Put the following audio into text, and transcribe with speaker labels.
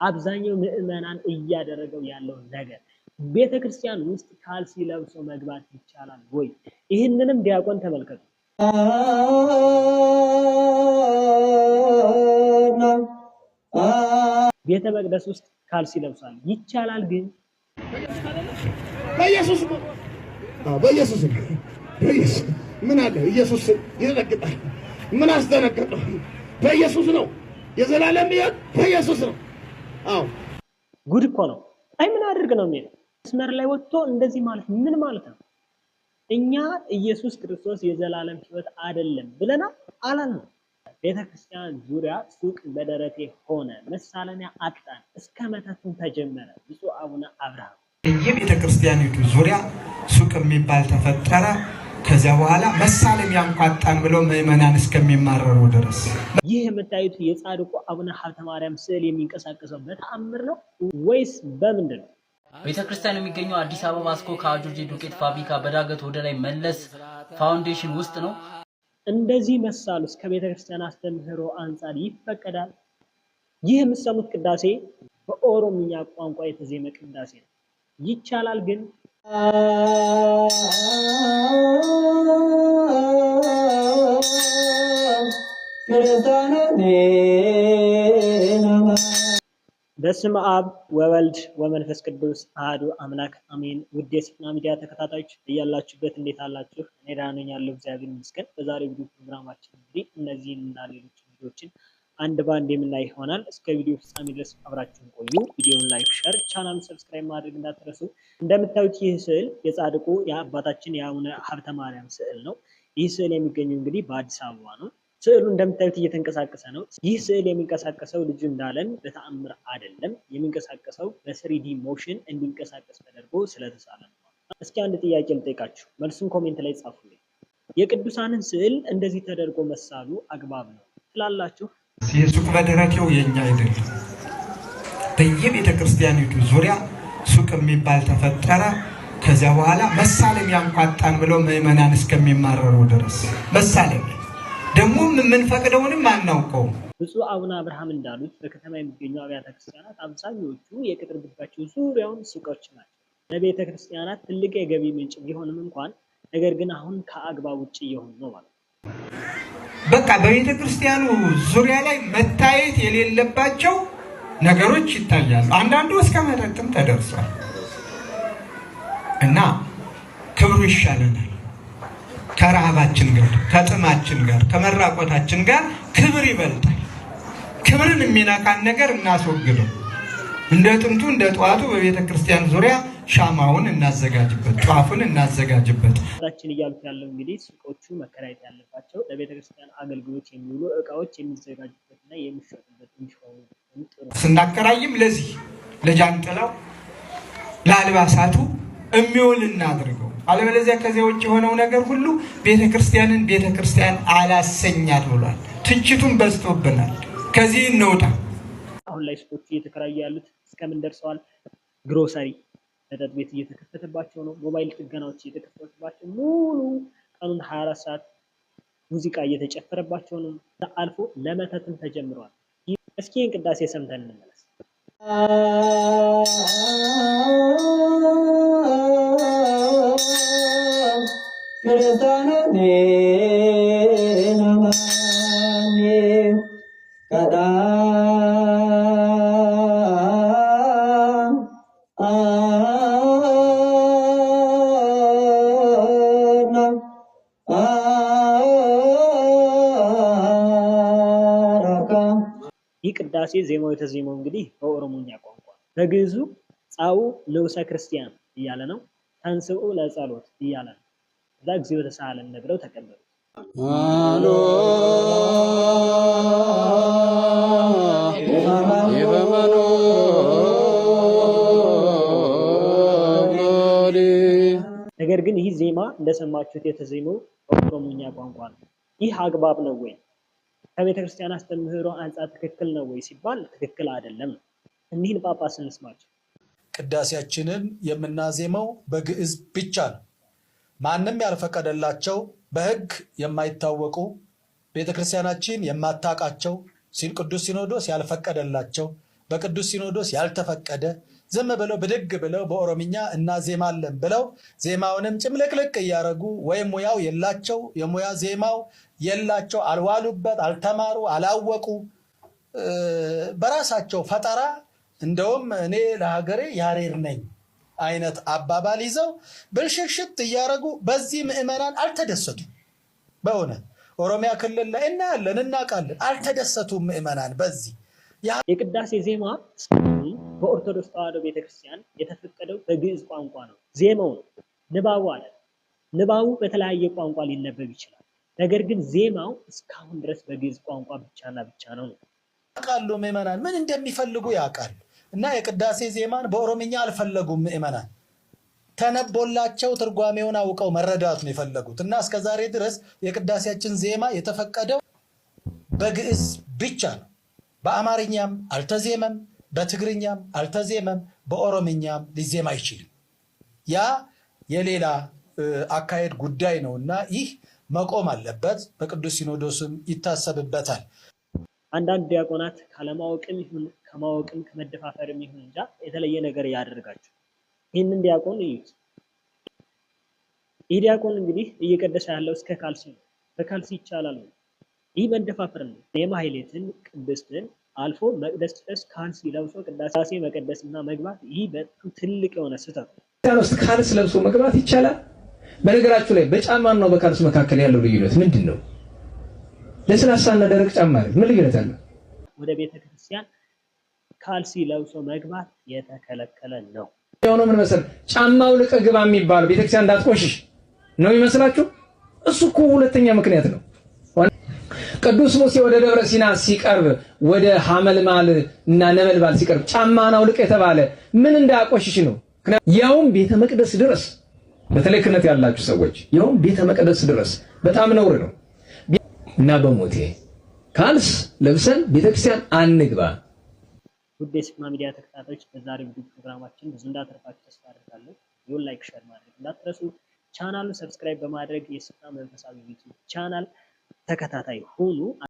Speaker 1: አብዛኛው ምዕመናን እያደረገው ያለው ነገር ቤተክርስቲያን ውስጥ ካልሲ ለብሶ መግባት ይቻላል ወይ? ይህንንም ዲያቆን ተመልከቱ። ቤተ መቅደስ ውስጥ ካልሲ ለብሷል ይቻላል ግን
Speaker 2: በኢየሱስ ምን አለ? ኢየሱስ ይረግጣል። ምን አስደነገጠው? በኢየሱስ ነው የዘላለም ሕይወት በኢየሱስ ነው። አዎ
Speaker 1: ጉድ እኮ ነው። አይ ምን አድርግ ነው የሚለው መስመር ላይ ወጥቶ እንደዚህ ማለት ምን ማለት ነው? እኛ ኢየሱስ ክርስቶስ የዘላለም ሕይወት አይደለም ብለናል አላልንም። ቤተክርስቲያን ዙሪያ ሱቅ በደረቴ ሆነ መሳለሚያ አጣን እስከ መተቱን ተጀመረ። ብፁዕ አቡነ አብርሃም
Speaker 3: የቤተክርስቲያኒቱ ዙሪያ ሱቅ የሚባል ተፈጠረ። ከዚያ በኋላ መሳለሚያ እንኳን ብለው ምዕመናን እስከሚማረሩ ድረስ።
Speaker 1: ይህ የምታዩት የጻድቁ አቡነ ሀብተ ማርያም ስዕል የሚንቀሳቀሰው በተአምር ነው ወይስ በምንድን ነው?
Speaker 4: ቤተክርስቲያን የሚገኘው አዲስ አበባ አስኮ ከአጆርጂ ዱቄት ፋብሪካ በዳገት ወደ ላይ መለስ ፋውንዴሽን ውስጥ ነው።
Speaker 1: እንደዚህ መሳሉ እስከ ቤተክርስቲያን አስተምህሮ አንጻር ይፈቀዳል? ይህ የምትሰሙት ቅዳሴ በኦሮምኛ ቋንቋ የተዜመ ቅዳሴ ነው። ይቻላል ግን በስመ አብ ወወልድ ወመንፈስ ቅዱስ አሐዱ አምላክ አሜን። ውድ የስፍና ሚዲያ ተከታታዮች እያላችሁበት እንዴት አላችሁ? እኔ ደህና ነኝ ያለው እግዚአብሔር ይመስገን። በዛሬው ቪዲዮ ፕሮግራማችን እንግዲህ እነዚህን እና ሌሎች ቪዲዮዎችን አንድ ባንድ የምናይ ይሆናል። እስከ ቪዲዮ ፍጻሜ ድረስ አብራችሁን ቆዩ። ቪዲዮውን ላይክ፣ ሼር፣ ቻናሉን ሰብስክራይብ ማድረግ እንዳትረሱ። እንደምታዩት ይህ ስዕል የጻድቁ የአባታችን የአቡነ ሀብተ ማርያም ስዕል ነው። ይህ ስዕል የሚገኘው እንግዲህ በአዲስ አበባ ነው። ስዕሉ እንደምታዩት እየተንቀሳቀሰ ነው። ይህ ስዕል የሚንቀሳቀሰው ልጁ እንዳለን በተአምር አይደለም። የሚንቀሳቀሰው በስሪዲ ሞሽን እንዲንቀሳቀስ ተደርጎ ስለተሳለ ነው። እስኪ አንድ ጥያቄ ልጠይቃችሁ፣ መልሱን ኮሜንት ላይ ጻፉልኝ። የቅዱሳንን ስዕል እንደዚህ ተደርጎ መሳሉ አግባብ ነው ትላላችሁ?
Speaker 3: የሱቅ በደረቴው የኛ አይደለም። በየቤተ ክርስቲያኒቱ ዙሪያ ሱቅ የሚባል ተፈጠረ። ከዚያ በኋላ መሳለሚያ እንኳን ብለው ምዕመናን እስከሚማረሩ ድረስ መሳለሚያ ደግሞ የምንፈቅደውንም አናውቀውም።
Speaker 1: ብፁዕ አቡነ አብርሃም እንዳሉት በከተማ የሚገኙ አብያተ ክርስቲያናት አብዛኞቹ የቅጥር ግቢያቸው ዙሪያውን ሱቆች ናቸው። ለቤተ ክርስቲያናት ትልቅ የገቢ ምንጭ ቢሆንም እንኳን ነገር ግን አሁን ከአግባብ ውጭ እየሆኑ ነው ማለት ነው።
Speaker 3: በቃ በቤተ ክርስቲያኑ ዙሪያ ላይ መታየት የሌለባቸው ነገሮች ይታያሉ። አንዳንዱ እስከ መጠጥም ተደርሷል እና ክብሩ ይሻለናል። ከረሃባችን ጋር ከጥማችን ጋር ከመራቆታችን ጋር ክብር ይበልጣል። ክብርን የሚነካን ነገር እናስወግደው። እንደ ጥንቱ እንደ ጠዋቱ በቤተ ክርስቲያን ዙሪያ ሻማውን እናዘጋጅበት፣ ጧፉን እናዘጋጅበት።
Speaker 1: ታችን እያሉት ያለው እንግዲህ ሱቆቹ መከራየት ያለባቸው ለቤተ ክርስቲያን አገልግሎት የሚውሉ እቃዎች የሚዘጋጁበትና የሚሸጡበት እንዲሆኑ ጥሩ።
Speaker 3: ስናከራይም ለዚህ ለጃንጥላው ለአልባሳቱ የሚውል እናድርገው። አለበለዚያ ከዚያ ውጭ የሆነው ነገር ሁሉ ቤተክርስቲያንን ቤተክርስቲያን አላሰኛት ብሏል። ትችቱን በዝቶብናል። ከዚህ እንውጣ።
Speaker 1: አሁን ላይ ሱቆቹ እየተከራዩ ያሉት እስከምን ደርሰዋል? ግሮሰሪ መጠጥ ቤት እየተከፈተባቸው ነው። ሞባይል ጥገናዎች እየተከፈተባቸው ሙሉ ቀኑን 24 ሰዓት ሙዚቃ እየተጨፈረባቸው ነው። አልፎ ለመተትም ተጀምሯል። እስኪ ቅዳሴ ሰምተን እንመለስ። ይህ ቅዳሴ ዜማው የተዜመው እንግዲህ በኦሮሞኛ ቋንቋ በግዕዙ ጻኡ ልውሰ ክርስቲያን እያለ ነው። ተንስኡ ለጸሎት እያለ ነው። እዛ እግዚኦ ተሳሃለን ብለው ተቀበሉ። ነገር ግን ይህ ዜማ እንደሰማችሁት የተዜመው በኦሮሞኛ ቋንቋ ነው። ይህ አግባብ ነው ወይ? ከቤተ ክርስቲያን አስተምህሮ አንጻር ትክክል ነው ወይ ሲባል ትክክል አይደለም። እኒህን ጳጳስ እንስማቸው።
Speaker 5: ቅዳሴያችንን የምናዜመው በግዕዝ ብቻ ነው። ማንም ያልፈቀደላቸው በሕግ የማይታወቁ ቤተክርስቲያናችን የማታውቃቸው ቅዱስ ሲኖዶስ ያልፈቀደላቸው በቅዱስ ሲኖዶስ ያልተፈቀደ ዝም ብለው ብድግ ብለው በኦሮምኛ እናዜማለን ብለው ዜማውንም ጭምልቅልቅ እያደረጉ ወይም ሙያው የላቸው የሙያ ዜማው የላቸው አልዋሉበት፣ አልተማሩ፣ አላወቁ በራሳቸው ፈጠራ እንደውም እኔ ለሀገሬ ያሬር ነኝ አይነት አባባል ይዘው ብልሽሽት እያደረጉ በዚህ ምዕመናን አልተደሰቱም። በእውነት ኦሮሚያ ክልል ላይ እናያለን እናውቃለን፣ አልተደሰቱም ምዕመናን በዚህ
Speaker 1: የቅዳሴ ዜማ በኦርቶዶክስ ተዋሕዶ ቤተክርስቲያን የተፈቀደው በግዕዝ ቋንቋ ነው። ዜማው ነው፣ ንባቡ አለ። ንባቡ በተለያየ ቋንቋ ሊነበብ ይችላል። ነገር ግን ዜማው እስካሁን ድረስ በግዕዝ ቋንቋ ብቻና ብቻ ነው።
Speaker 5: ያውቃሉ ምዕመናን ምን እንደሚፈልጉ ያውቃሉ። እና የቅዳሴ ዜማን በኦሮምኛ አልፈለጉም ምዕመናን፣ ተነቦላቸው ትርጓሜውን አውቀው መረዳት ነው የፈለጉት። እና እስከዛሬ ድረስ የቅዳሴያችን ዜማ የተፈቀደው በግዕዝ ብቻ ነው። በአማርኛም አልተዜመም፣ በትግርኛም አልተዜመም፣ በኦሮምኛም ሊዜም አይችልም። ያ የሌላ አካሄድ ጉዳይ ነው እና ይህ መቆም አለበት። በቅዱስ ሲኖዶስም ይታሰብበታል።
Speaker 1: አንዳንድ ዲያቆናት ካለማወቅም ይሁን ከማወቅም ከመደፋፈርም ይሁን እንጃ የተለየ ነገር ያደርጋቸው። ይህንን ዲያቆን እዩት። ይህ ዲያቆን እንግዲህ እየቀደሰ ያለው እስከ ካልሲ ነው። በካልሲ ይቻላል ነው። ይህ መደፋፈር ነው። የማህሌትን ቅድስትን አልፎ መቅደስ ድረስ ካልሲ ለብሶ ቅዳሴ መቀደስና መግባት ይህ በጣም ትልቅ የሆነ ስህተት ነው።
Speaker 6: ውስጥ ካልስ ለብሶ መግባት ይቻላል? በነገራችሁ ላይ በጫማና በካልስ መካከል ያለው ልዩነት ምንድን ነው? ለስላሳና ደረቅ ጫማ ምን ልዩነት አለ?
Speaker 1: ወደ ቤተክርስቲያን ካልሲ ለብሶ መግባት የተከለከለ ነው።
Speaker 6: የሆነው ምን መሰል ጫማው ልቀ ግባ የሚባል ቤተክርስቲያን እንዳትቆሽሽ ነው ይመስላችሁ? እሱ እኮ ሁለተኛ ምክንያት ነው። ቅዱስ ሙሴ ወደ ደብረ ሲና ሲቀርብ ወደ ሐመልማል እና ነበልባል ሲቀርብ ጫማን አውልቅ የተባለ ምን እንዳያቆሽሽ ነው። ያውም ቤተ መቅደስ ድረስ በተለይ ክህነት ያላችሁ ሰዎች ያውም ቤተ መቅደስ ድረስ በጣም ነውር ነው እና በሞቴ ካልስ ለብሰን ቤተክርስቲያን አንግባ።
Speaker 1: ውድ የስቅማ ሚዲያ ተከታታዮች በዛሬው ቪዲዮ ፕሮግራማችን ብዙ እንዳተረፋችሁ ተስፋ አደርጋለሁ። ይሁን ላይክ፣ ሼር ማድረግ እንዳትረሱ። ቻናሉን ሰብስክራይብ በማድረግ የስቅማ መንፈሳዊ ዩቲዩብ ቻናል ተከታታይ ሁኑ።